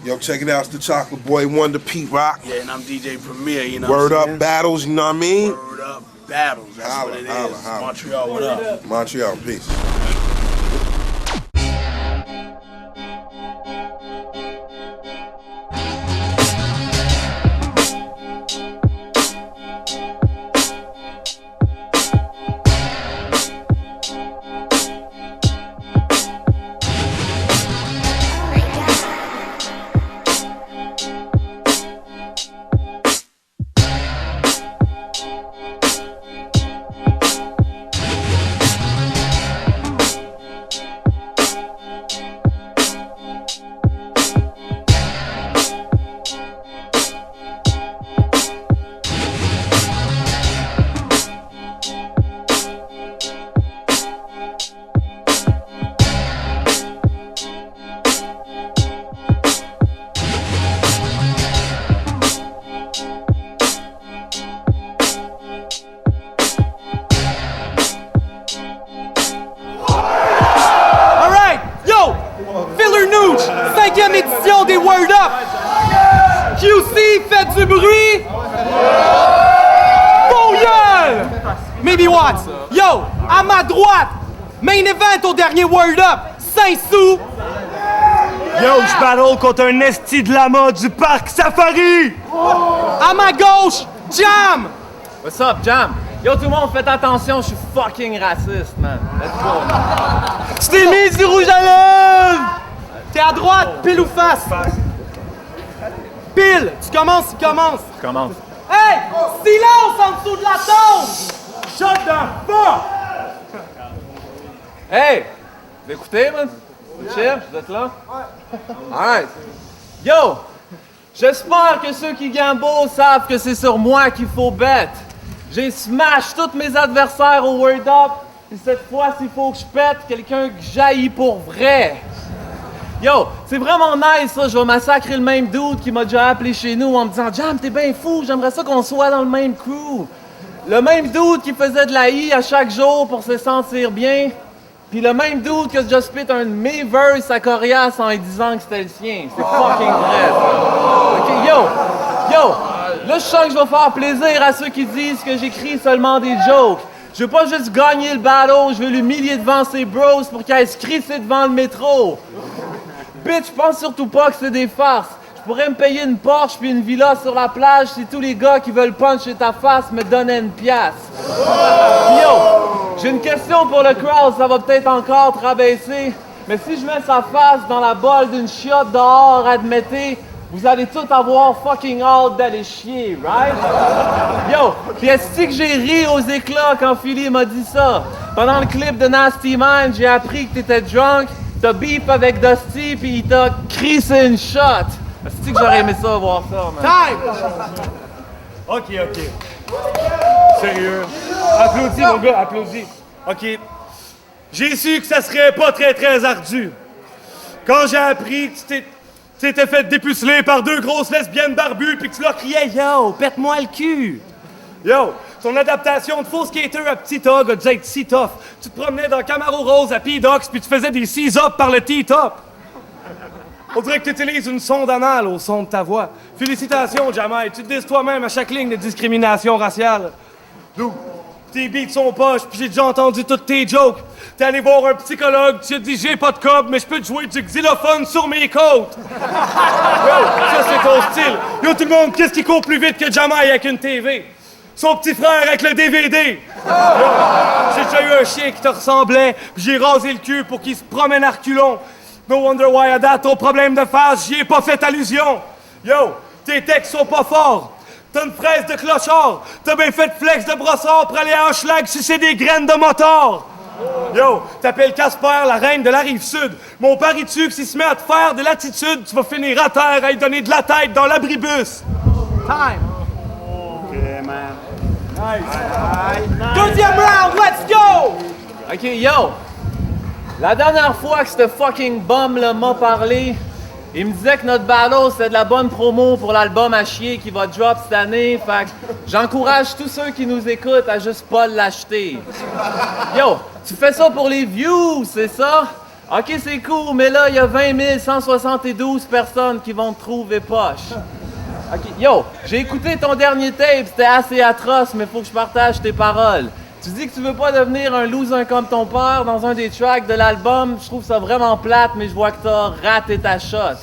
Yo, check it out. It's the Chocolate Boy, Wonder Pete Rock. Yeah, and I'm DJ Premier, you know Word what I'm up saying? battles, you know what I mean? Word up battles, that's Holla, what it holla, is. holla. Montreal, what up? Montreal, peace. Cinquième édition des Word Up! QC, faites du bruit! Bon gueule! Maybe what? Yo, à ma droite, main event au dernier Word Up, 5 sous! Yo, je battle contre un esti de lama du parc Safari! À ma gauche, Jam! What's up, Jam? Yo, tout le monde, faites attention, je suis fucking raciste, man. Let's go. Tu t'es mis du rouge à lèvres! T'es à droite, pile ou face? Pile! Tu commences, il commence! Je commence. Hey! Silence en dessous de la tombe! Shut the fuck! Hey! Vous écoutez, man? Chill, vous êtes là? Alright. Yo! J'espère que ceux qui gamble savent que c'est sur moi qu'il faut bet. J'ai smash tous mes adversaires au Word Up. Et cette fois, s'il faut que je pète quelqu'un que j'haïs pour vrai. Yo, c'est vraiment nice ça, je vais massacrer le même dude qui m'a déjà appelé chez nous en me disant « Jam, t'es bien fou, j'aimerais ça qu'on soit dans le même crew. » Le même dude qui faisait de la I à chaque jour pour se sentir bien. Puis le même dude qui a déjà spit un de mes verses à Corias en lui disant que c'était le sien. C'est fucking vrai ça. Ok, yo, là je sens que je vais faire plaisir à ceux qui disent que j'écris seulement des jokes. Je veux pas juste gagner le battle, je veux l'humilier devant ses bros pour qu'elle se crisse devant le métro. Bitch, je pense surtout pas que c'est des farces. Je pourrais me payer une Porsche puis une villa sur la plage si tous les gars qui veulent puncher ta face me donnaient une pièce. Yo, j'ai une question pour le crowd, ça va peut-être encore te rabaisser. Mais si je mets sa face dans la bolle d'une chiotte dehors, admettez, vous allez tous avoir fucking hâte d'aller chier, right? Yo, pis est-ce que j'ai ri aux éclats quand Philly m'a dit ça? Pendant le clip de Nasty Man, j'ai appris que t'étais drunk, t'as beef avec Dusty, pis il t'a crissé une shot. Est-ce que j'aurais aimé ça voir ça, man? Time! Ok. Sérieux. Applaudis, mon gars, applaudis. Ok. J'ai su que ça serait pas très ardu. Quand j'ai appris que tu t'étais fait dépuceler par deux grosses lesbiennes barbues puis que tu leur criais « Yo, pète-moi le cul! » Yo, ton adaptation de faux skater à petit hog a dû être si tough. Tu te promenais dans Camaro Rose à P-Dox puis tu faisais des seize-up par le T-top. On dirait que tu utilises une sonde anale au son de ta voix. Félicitations, Jamai. Tu te dises toi-même à chaque ligne de discrimination raciale. D'où? Tes beats sont poches, puis j'ai déjà entendu toutes tes jokes. T'es allé voir un psychologue, tu as dit j'ai pas de cob, mais je peux te jouer du xylophone sur mes côtes. Yo, ça c'est ton style. Yo tout le monde, qu'est-ce qui court plus vite que Jamai avec une TV? Son petit frère avec le DVD. Yo, j'ai déjà eu un chien qui te ressemblait, puis j'ai rasé le cul pour qu'il se promène à reculons. No wonder why I date ton problème de face, j'y ai pas fait allusion. Yo, tes textes sont pas forts. T'as une fraise de clochard. T'as bien fait flex de brossard pour aller en schlag sucer des graines de motor. Yo, t'appelles Casper la reine de la Rive-Sud. Mon parie-tu que s'il se met à te faire de l'attitude, tu vas finir à terre à lui donner de la tête dans l'abribus. Time! Ok, man. Nice. Deuxième round, let's go! Ok, yo! La dernière fois que ce fucking bum-là m'a parlé, il me disait que notre battle c'était de la bonne promo pour l'album à chier qui va drop cette année. Fait que j'encourage tous ceux qui nous écoutent à juste pas l'acheter. Yo, tu fais ça pour les views, c'est ça? Ok, c'est cool, mais là, il y a 20 172 personnes qui vont te trouver poche. Ok, yo, j'ai écouté ton dernier tape, c'était assez atroce, mais faut que je partage tes paroles. Tu dis que tu veux pas devenir un loser comme ton père dans un des tracks de l'album. Je trouve ça vraiment plate, mais je vois que t'as raté ta shot.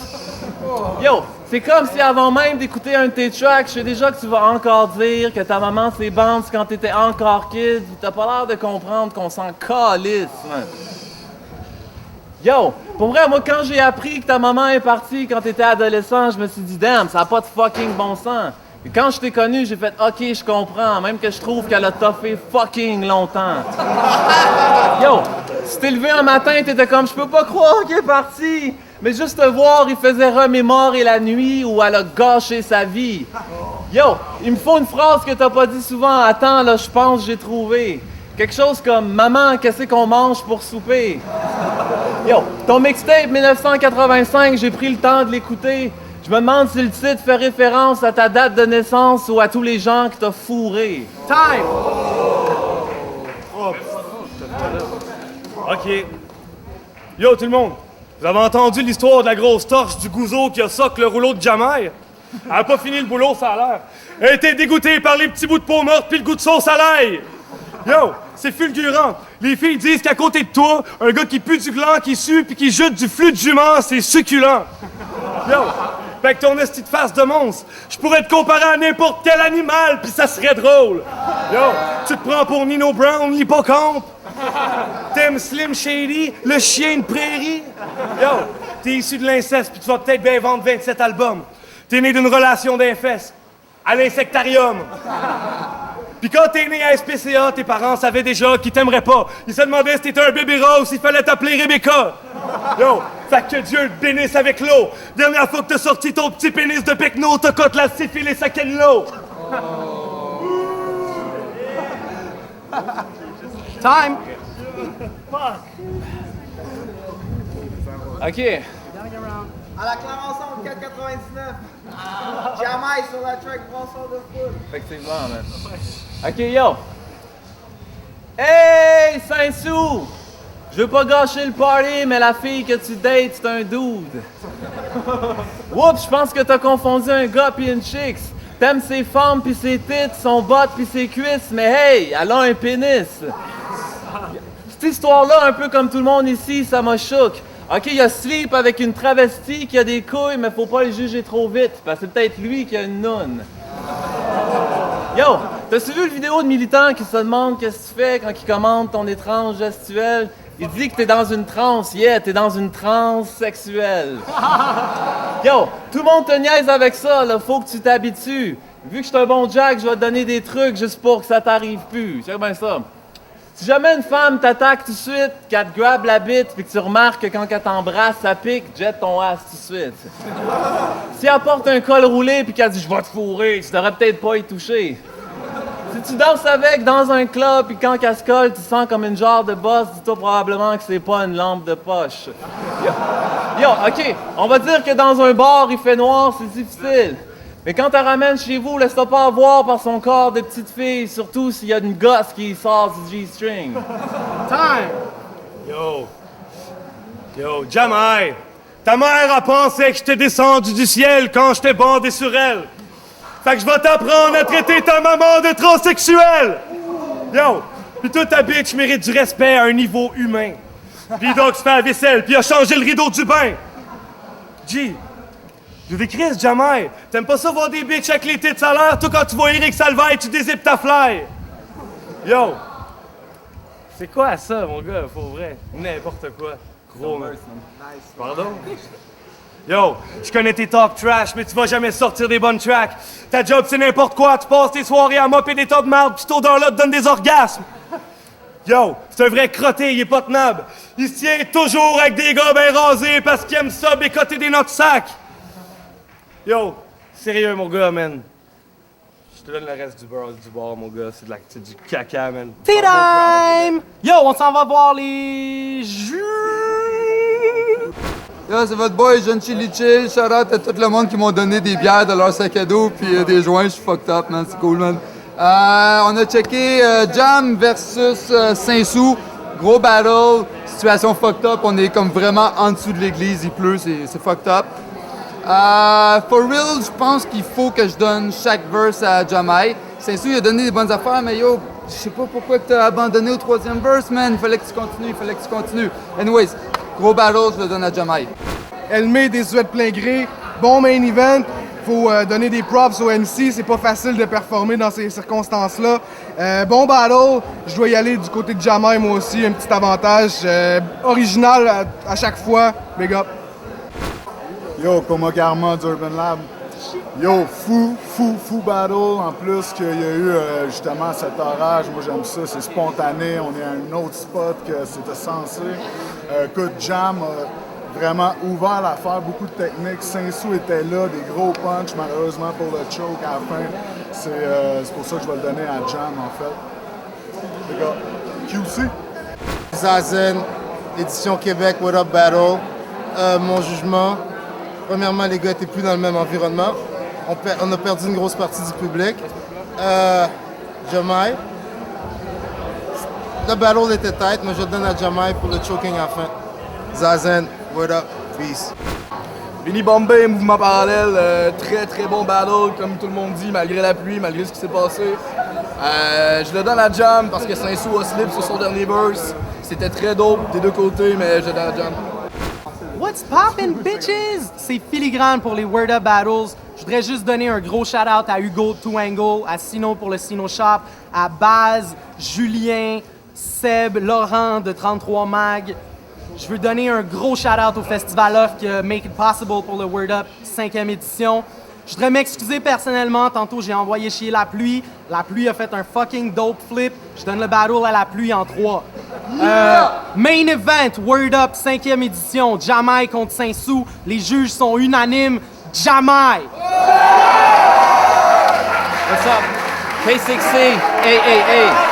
Yo, c'est comme si avant même d'écouter un de tes tracks, je sais déjà que tu vas encore dire que ta maman s'est bande quand t'étais encore kid. T'as pas l'air de comprendre qu'on s'en calisse, man. Yo, pour vrai, moi, quand j'ai appris que ta maman est partie quand t'étais adolescent, je me suis dit, damn, ça a pas de fucking bon sens. Et quand je t'ai connu, j'ai fait, ok, je comprends, même que je trouve qu'elle a toffé fucking longtemps. Yo, tu t'es levé un matin, t'étais comme, je peux pas croire qu'elle est partie. Mais juste te voir, il faisait remémorer la nuit où elle a gâché sa vie. Yo, il me faut une phrase que t'as pas dit souvent. Attends, là, je pense que j'ai trouvé. Quelque chose comme, maman, qu'est-ce qu'on mange pour souper? Yo, ton mixtape 1985, j'ai pris le temps de l'écouter. Je me demande si le titre fait référence à ta date de naissance ou à tous les gens que t'as fourrés. Time! OK. Yo, tout le monde, vous avez entendu l'histoire de la grosse torche du gouzo qui a soc le rouleau de Jamaï? Elle a pas fini le boulot, ça a l'air. Elle a été dégoûtée par les petits bouts de peau morte puis le goût de sauce à l'ail. Yo, c'est fulgurant. Les filles disent qu'à côté de toi, un gars qui pue du gland, qui sue puis qui jute du flux de jument, c'est succulent. Yo, fait que ton esti de face de monstre, je pourrais te comparer à n'importe quel animal puis ça serait drôle. Yo, tu te prends pour Nino Brown, l'hippocampe? T'aimes Slim Shady, le chien de prairie? Yo, t'es issu de l'inceste puis tu vas peut-être bien vendre 27 albums. T'es né d'une relation d'infestes à l'insectarium. Puis quand t'es né à SPCA, tes parents savaient déjà qu'ils t'aimeraient pas. Ils se demandaient si t'étais un bébé rose, s'il fallait t'appeler Rebecca. Yo, fait que Dieu te bénisse avec l'eau. Dernière fois que t'as sorti ton petit pénis de pecno, t'as cote la syphilis à Kenlo. Time! OK. À la clame ensemble, 4,99. Jamais sur la track Brassard de foot. Effectivement, man. OK, yo. Hey, Saint-Sou! Je veux pas gâcher le party, mais la fille que tu dates, c'est un dude. Oups, je pense que t'as confondu un gars pis une chicks. T'aimes ses femmes pis ses tits, son botte pis ses cuisses, mais hey, elle a un pénis. Cette histoire-là, un peu comme tout le monde ici, ça m'a choqué. OK, il y a Sleep avec une travestie qui a des couilles, mais faut pas le juger trop vite, parce que c'est peut-être lui qui a une noune. Yo, t'as-tu vu le vidéo de militant qui se demande qu'est-ce que tu fais quand il commande ton étrange gestuelle? Il dit que t'es dans une transe. Yeah, t'es dans une transe sexuelle. Yo, tout le monde te niaise avec ça, là, faut que tu t'habitues. Vu que je suis un bon Jack, je vais te donner des trucs juste pour que ça t'arrive plus. C'est bien ça. Si jamais une femme t'attaque tout de suite, qu'elle te grabe la bite, puis que tu remarques que quand elle t'embrasse, ça pique, jette ton ass tout de suite. Si elle porte un col roulé, puis qu'elle dit « Je vais te fourrer », tu devrais peut-être pas y toucher. Si tu danses avec dans un club, puis quand elle se colle, tu sens comme une genre de bosse, dis-toi probablement que c'est pas une lampe de poche. Yo, OK, on va dire que dans un bar, il fait noir, c'est difficile. Mais quand tu ramènes chez vous, laisse-toi pas avoir par son corps de petite fille, surtout s'il y a une gosse qui sort du G-string. Time! Yo, Jamaï, ta mère a pensé que j'étais descendu du ciel quand j'étais bandé sur elle. Fait que je vais t'apprendre à traiter ta maman de transsexuelle. Yo, pis toi ta bitch mérite du respect à un niveau humain. Pis donc se fait la vaisselle, pis a changé le rideau du bain. G, je décris Jamaï. T'aimes pas ça voir des bitches avec les têtes à l'air? Toi, quand tu vois Eric Salvaille, tu dézippes ta fly. Yo! C'est quoi ça, mon gars, pour vrai? N'importe quoi. Gros, man. Pardon? Yo, je connais tes top trash, mais tu vas jamais sortir des bonnes tracks. Ta job, c'est n'importe quoi. Tu passes tes soirées à mopper des tas de marde, pis cet odeur-là te donne des orgasmes. Yo, c'est un vrai crotté, il est pas tenable. Il se tient toujours avec des gars bien rasés parce qu'il aime ça bécoter des notes sacs. Yo, sérieux, mon gars, man. Je te donne le reste du beurre du bar, mon gars. C'est du caca, man. Tea time! Yo, on s'en va voir les jeux! Yo, c'est votre boy, Jeune Chili Chill. Shout out à tout le monde qui m'ont donné des bières de leur sac à dos puis des joints. Je suis fucked up, man. C'est cool, man. On a checké Jam versus Saint-Sou. Gros battle, situation fucked up, on est comme vraiment en dessous de l'église, il pleut, c'est fucked up. For real, je pense qu'il faut que je donne chaque verse à Jamai. Saint-Sou, il a donné des bonnes affaires, mais yo, je sais pas pourquoi tu as abandonné au 3e verse, man. Il fallait que tu continues. Anyways, gros battle, je le donne à Jamai. Elle met des souhaits de plein gré. Bon main event. Faut donner des props au MC. C'est pas facile de performer dans ces circonstances-là. Bon battle. Je dois y aller du côté de Jamai, moi aussi. Un petit avantage. Original à chaque fois. Big up. Yo, Coma Karma d'Urban Lab. Yo, fou battle. En plus qu'il y a eu justement cet orage. Moi, j'aime ça. C'est spontané. On est à un autre spot que c'était censé. Écoute, Jam a vraiment ouvert l'affaire. Beaucoup de techniques. Saint-Sou était là. Des gros punch. Malheureusement pour le choke à la fin. C'est pour ça que je vais le donner à Jam, en fait. Les gars, QC. Zazen, édition Québec, What Up Battle. Mon jugement, premièrement, les gars n'étaient plus dans le même environnement. On a perdu une grosse partie du public. Jamai. Le battle était tête, mais je donne à Jamai pour le choking à la fin. Zazen, What Up, peace. Vinny Bombay, mouvement parallèle, très bon battle, comme tout le monde dit, malgré la pluie, malgré ce qui s'est passé. Je le donne à Jam parce que Saint-Sou a slip sur son dernier verse. C'était très dope des deux côtés, mais je le donne à Jam. What's poppin', bitches? C'est Filigrane pour les Word Up Battles. Je voudrais juste donner un gros shout-out à Hugo Two Angle, à Sino pour le Sino Shop, à Baz, Julien, Seb, Laurent de 33 Mag. Je veux donner un gros shout-out au Festival Off qui a Make It Possible pour le Word Up 5e édition. Je voudrais m'excuser personnellement, tantôt j'ai envoyé chier la pluie. La pluie a fait un fucking dope flip. Je donne le battle à la pluie en 3. Main event, Word Up 5e édition, Jamai contre Saint-Sou. Les juges sont unanimes, Jamai! What's up? K6C, AAA.